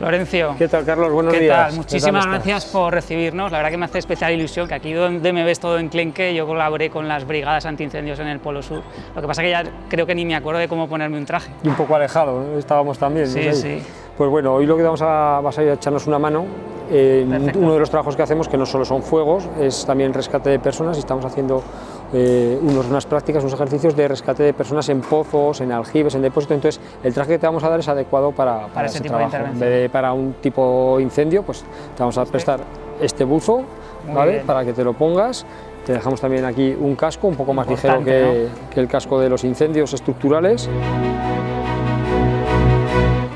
Florencio. ¿Qué tal, Carlos? Buenos días. ¿Qué tal? Muchísimas gracias por recibirnos. La verdad que me hace especial ilusión que aquí donde me ves todo enclenque, yo colaboré con las brigadas antiincendios en el Polo Sur. Lo que pasa que ya creo que ni me acuerdo de cómo ponerme un traje. Y un poco alejado, ¿no? Estábamos también. Sí, ¿no? sí. Pues bueno, hoy lo que vas a ir a echarnos una mano. Uno de los trabajos que hacemos, que no solo son fuegos, es también rescate de personas, y estamos haciendo unas prácticas, unos ejercicios de rescate de personas en pozos, en aljibes, en depósitos. Entonces el traje que te vamos a dar es adecuado para ese tipo trabajo. de En vez de para un tipo incendio, pues te vamos a prestar este buzo, ¿vale? Para que te lo pongas. Te dejamos también aquí un casco un poco más ligero que el casco de los incendios estructurales.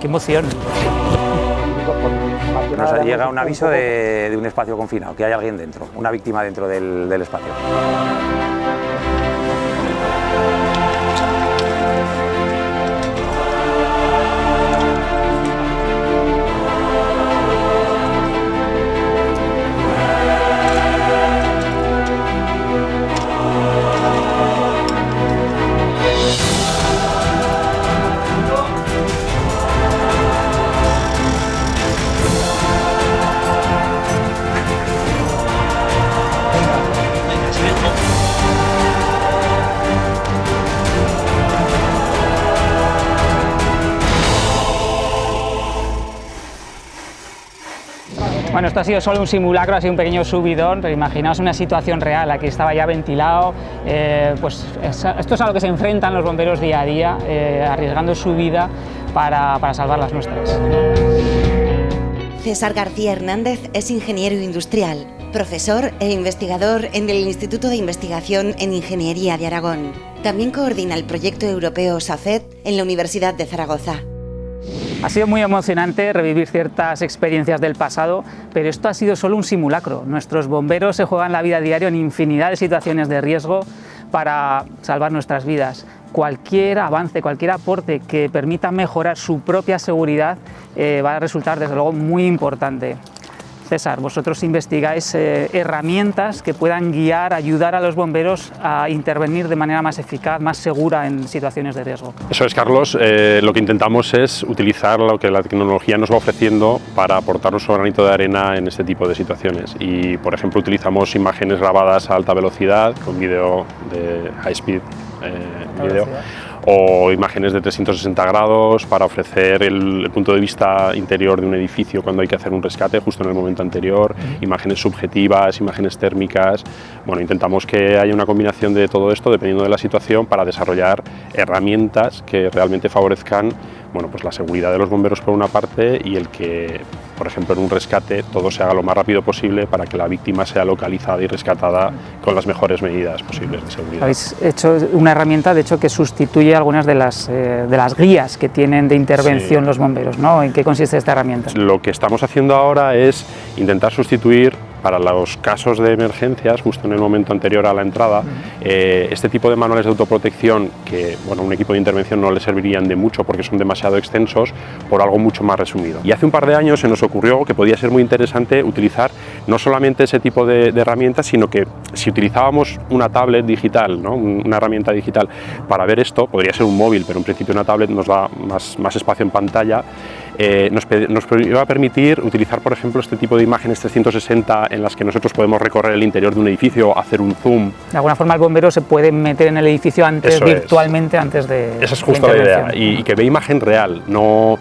¡Qué emoción! Nos llega un aviso de un espacio confinado, que hay alguien dentro, una víctima dentro del espacio. Bueno, esto ha sido solo un simulacro, ha sido un pequeño subidón, pero imaginaos una situación real. Aquí estaba ya ventilado, pues esto es a lo que se enfrentan los bomberos día a día, arriesgando su vida para salvar las nuestras. César García Hernández es ingeniero industrial, profesor e investigador en el Instituto de Investigación en Ingeniería de Aragón. También coordina el proyecto europeo SAFED en la Universidad de Zaragoza. Ha sido muy emocionante revivir ciertas experiencias del pasado, pero esto ha sido solo un simulacro. Nuestros bomberos se juegan la vida diaria en infinidad de situaciones de riesgo para salvar nuestras vidas. Cualquier avance, cualquier aporte que permita mejorar su propia seguridad va a resultar desde luego muy importante. César, vosotros investigáis herramientas que puedan guiar, ayudar a los bomberos a intervenir de manera más eficaz, más segura en situaciones de riesgo. Eso es, Carlos. Lo que intentamos es utilizar lo que la tecnología nos va ofreciendo para aportar nuestro granito de arena en este tipo de situaciones. Y, por ejemplo, utilizamos imágenes grabadas a alta velocidad con vídeo de high speed, o imágenes de 360 grados para ofrecer el punto de vista interior de un edificio cuando hay que hacer un rescate justo en el momento anterior, imágenes subjetivas, imágenes térmicas. Bueno, intentamos que haya una combinación de todo esto dependiendo de la situación para desarrollar herramientas que realmente favorezcan, bueno, pues la seguridad de los bomberos por una parte, y el que, por ejemplo, en un rescate todo se haga lo más rápido posible para que la víctima sea localizada y rescatada con las mejores medidas posibles de seguridad. Habéis hecho una herramienta, de hecho, que sustituye algunas de las guías que tienen de intervención los bomberos, ¿no? ¿En qué consiste esta herramienta? Lo que estamos haciendo ahora es intentar sustituir, para los casos de emergencias, justo en el momento anterior a la entrada, este tipo de manuales de autoprotección que, bueno, un equipo de intervención no le servirían de mucho porque son demasiado extensos, por algo mucho más resumido. Y hace un par de años se nos ocurrió que podía ser muy interesante utilizar no solamente ese tipo de herramientas, sino que si utilizábamos una tablet digital, ¿no? Una herramienta digital para ver esto, podría ser un móvil, pero en principio una tablet nos da más espacio en pantalla. Nos iba a permitir utilizar, por ejemplo, este tipo de imágenes 360 en las que nosotros podemos recorrer el interior de un edificio, hacer un zoom. De alguna forma el bombero se puede meter en el edificio antes, virtualmente, antes de... Esa es justo la idea, y que vea imagen real, no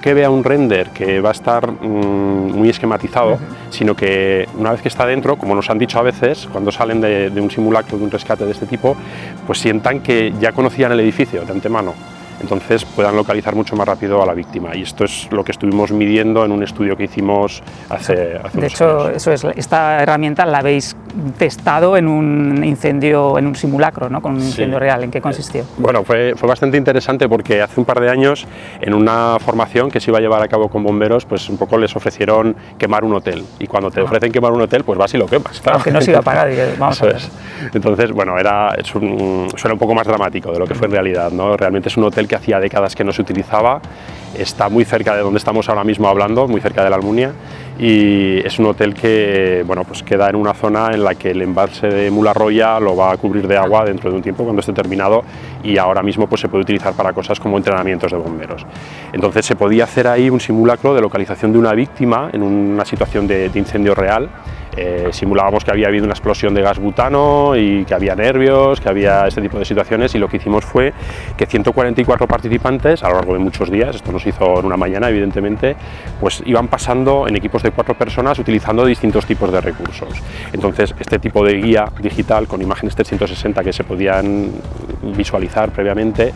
que vea un render que va a estar muy esquematizado, sino que una vez que está dentro, como nos han dicho a veces, cuando salen de un simulacro, de un rescate de este tipo, pues sientan que ya conocían el edificio de antemano. Entonces puedan localizar mucho más rápido a la víctima, y esto es lo que estuvimos midiendo en un estudio que hicimos hace unos años. De hecho, eso es, esta herramienta la habéis testado en un incendio, en un simulacro, ¿no? Con un incendio real. ¿En qué consistió? Bueno, fue bastante interesante porque hace un par de años, en una formación que se iba a llevar a cabo con bomberos, pues un poco les ofrecieron quemar un hotel, y cuando te ofrecen quemar un hotel, pues vas y lo quemas. Claro. Aunque no se iba a pagar, vamos a ver. Entonces, bueno, suena un poco más dramático de lo que fue en realidad, ¿no? Realmente es un hotel que hacía décadas que no se utilizaba, está muy cerca de donde estamos ahora mismo hablando, muy cerca de la Almunia, y es un hotel que bueno, pues queda en una zona en la que el embalse de Mularroya lo va a cubrir de agua dentro de un tiempo cuando esté terminado, y ahora mismo pues se puede utilizar para cosas como entrenamientos de bomberos. Entonces se podía hacer ahí un simulacro de localización de una víctima en una situación de incendio real. Simulábamos que había habido una explosión de gas butano y que había nervios, que había este tipo de situaciones, y lo que hicimos fue que 144 participantes a lo largo de muchos días, esto nos hizo en una mañana evidentemente, pues iban pasando en equipos de 4 personas utilizando distintos tipos de recursos. Entonces este tipo de guía digital con imágenes 360 que se podían visualizar previamente,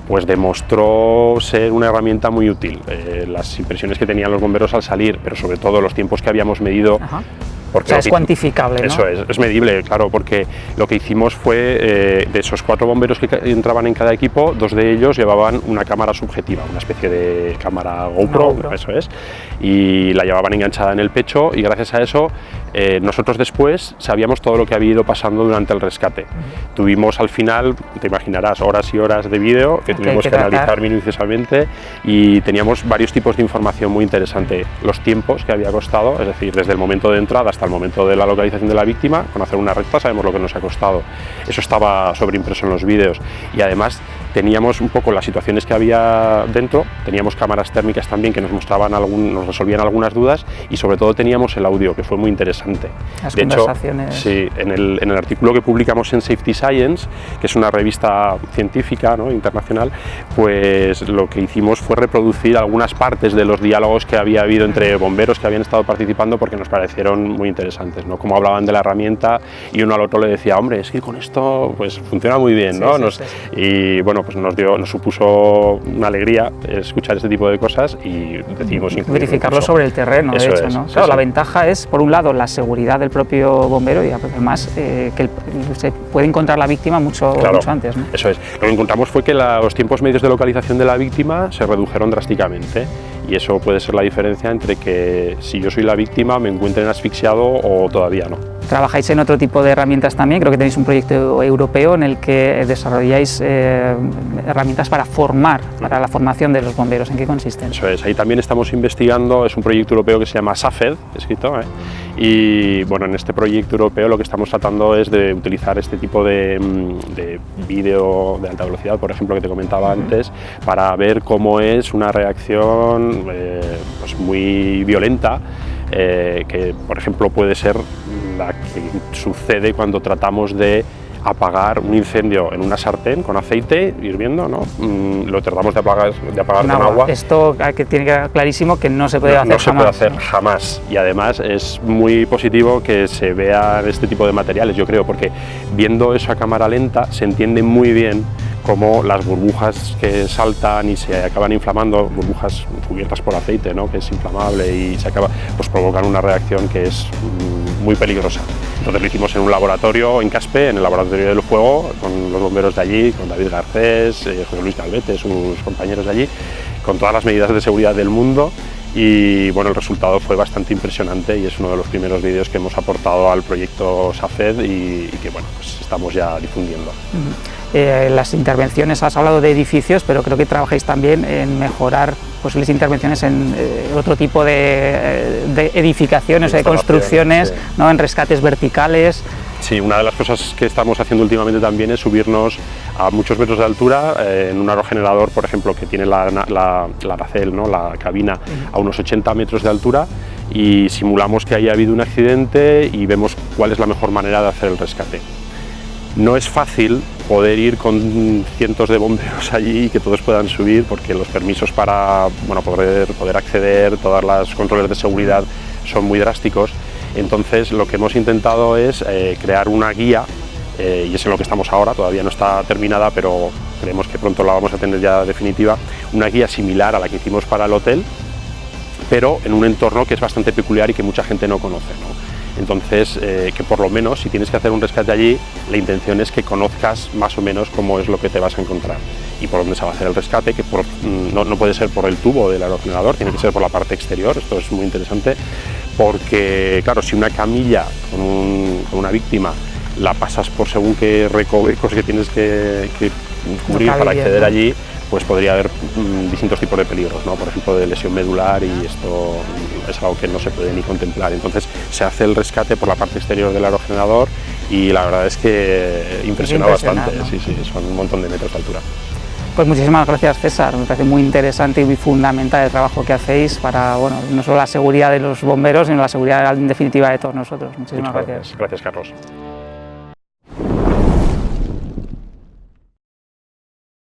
pues demostró ser una herramienta muy útil. Las impresiones que tenían los bomberos al salir, pero sobre todo los tiempos que habíamos medido. O sea, es cuantificable, ¿no? Eso es medible, claro, porque lo que hicimos fue, de esos 4 bomberos que entraban en cada equipo, 2 de ellos llevaban una cámara subjetiva, una especie de cámara GoPro, eso es, y la llevaban enganchada en el pecho, y gracias a eso nosotros después sabíamos todo lo que había ido pasando durante el rescate. Tuvimos al final, te imaginarás, horas y horas de vídeo que tuvimos que analizar minuciosamente, y teníamos varios tipos de información muy interesante. Los tiempos que había costado, es decir, desde el momento de entrada hasta el momento de la localización de la víctima, con hacer una recta sabemos lo que nos ha costado. Eso estaba sobreimpreso en los vídeos, y además teníamos un poco las situaciones que había dentro, teníamos cámaras térmicas también que nos mostraban nos resolvían algunas dudas, y sobre todo teníamos el audio, que fue muy interesante. Las de conversaciones. Hecho, sí, en el artículo que publicamos en Safety Science, que es una revista científica, ¿no?, internacional, pues lo que hicimos fue reproducir algunas partes de los diálogos que había habido entre bomberos que habían estado participando, porque nos parecieron muy interesantes, ¿no? Cómo hablaban de la herramienta, y uno al otro le decía, hombre, es que con esto pues funciona muy bien, ¿no? Y bueno, pues nos supuso una alegría escuchar este tipo de cosas, y decidimos verificarlo sobre el terreno, de hecho, ¿no? Claro, la ventaja es, por un lado, la seguridad del propio bombero, y además que se puede encontrar la víctima mucho antes, ¿no? Eso es. Lo que encontramos fue que los tiempos medios de localización de la víctima se redujeron drásticamente, y eso puede ser la diferencia entre que si yo soy la víctima me encuentren asfixiado o todavía no. Trabajáis en otro tipo de herramientas también, creo que tenéis un proyecto europeo en el que desarrolláis herramientas para formar, para la formación de los bomberos. ¿En qué consisten? Eso es, ahí también estamos investigando, es un proyecto europeo que se llama SAFED, escrito, y bueno, en este proyecto europeo lo que estamos tratando es de utilizar este tipo de vídeo de alta velocidad, por ejemplo, que te comentaba antes, para ver cómo es una reacción pues muy violenta, que por ejemplo puede ser la que sucede cuando tratamos de apagar un incendio en una sartén con aceite hirviendo, ¿no? Lo tratamos de apagar con agua. Esto que tiene que quedar clarísimo que no se puede hacer jamás. No se puede hacer jamás, y además es muy positivo que se vean este tipo de materiales, yo creo, porque viendo eso a cámara lenta se entiende muy bien cómo las burbujas que saltan y se acaban inflamando, burbujas cubiertas por aceite, ¿no?, que es inflamable y se acaba, pues provocan una reacción que es muy peligrosa. Entonces lo hicimos en un laboratorio en Caspe, en el laboratorio del fuego, con los bomberos de allí, con David Garcés, José Luis Calvete, sus compañeros de allí, con todas las medidas de seguridad del mundo, y bueno, el resultado fue bastante impresionante, y es uno de los primeros vídeos que hemos aportado al proyecto SAFED y que bueno, pues estamos ya difundiendo. Las intervenciones, has hablado de edificios, pero creo que trabajáis también en mejorar posibles intervenciones en otro tipo de edificaciones, de construcciones, sí, ¿no?, en rescates verticales. Sí, una de las cosas que estamos haciendo últimamente también es subirnos a muchos metros de altura en un aerogenerador, por ejemplo, que tiene la nacelle, ¿no?, la cabina, a unos 80 metros de altura, y simulamos que haya habido un accidente y vemos cuál es la mejor manera de hacer el rescate. No es fácil poder ir con cientos de bomberos allí y que todos puedan subir, porque los permisos para poder acceder, todos los controles de seguridad son muy drásticos. Entonces lo que hemos intentado es crear una guía, y es en lo que estamos ahora, todavía no está terminada, pero creemos que pronto la vamos a tener ya definitiva, una guía similar a la que hicimos para el hotel, pero en un entorno que es bastante peculiar y que mucha gente no conoce, ¿no? Entonces, que por lo menos, si tienes que hacer un rescate allí, la intención es que conozcas más o menos cómo es lo que te vas a encontrar y por dónde se va a hacer el rescate, que no puede ser por el tubo del aerogenerador, tiene que ser por la parte exterior. Esto es muy interesante porque, claro, si una camilla con una víctima la pasas por según qué recovecos que tienes que cubrir para acceder allí, pues podría haber distintos tipos de peligros, ¿no? Por ejemplo, de lesión medular, y esto es algo que no se puede ni contemplar. Entonces se hace el rescate por la parte exterior del aerogenerador y la verdad es que impresiona bastante, ¿no? Sí, son un montón de metros de altura. Pues muchísimas gracias, César, me parece muy interesante y muy fundamental el trabajo que hacéis para, bueno, no solo la seguridad de los bomberos, sino la seguridad en definitiva de todos nosotros. Muchísimas gracias. Gracias, Carlos.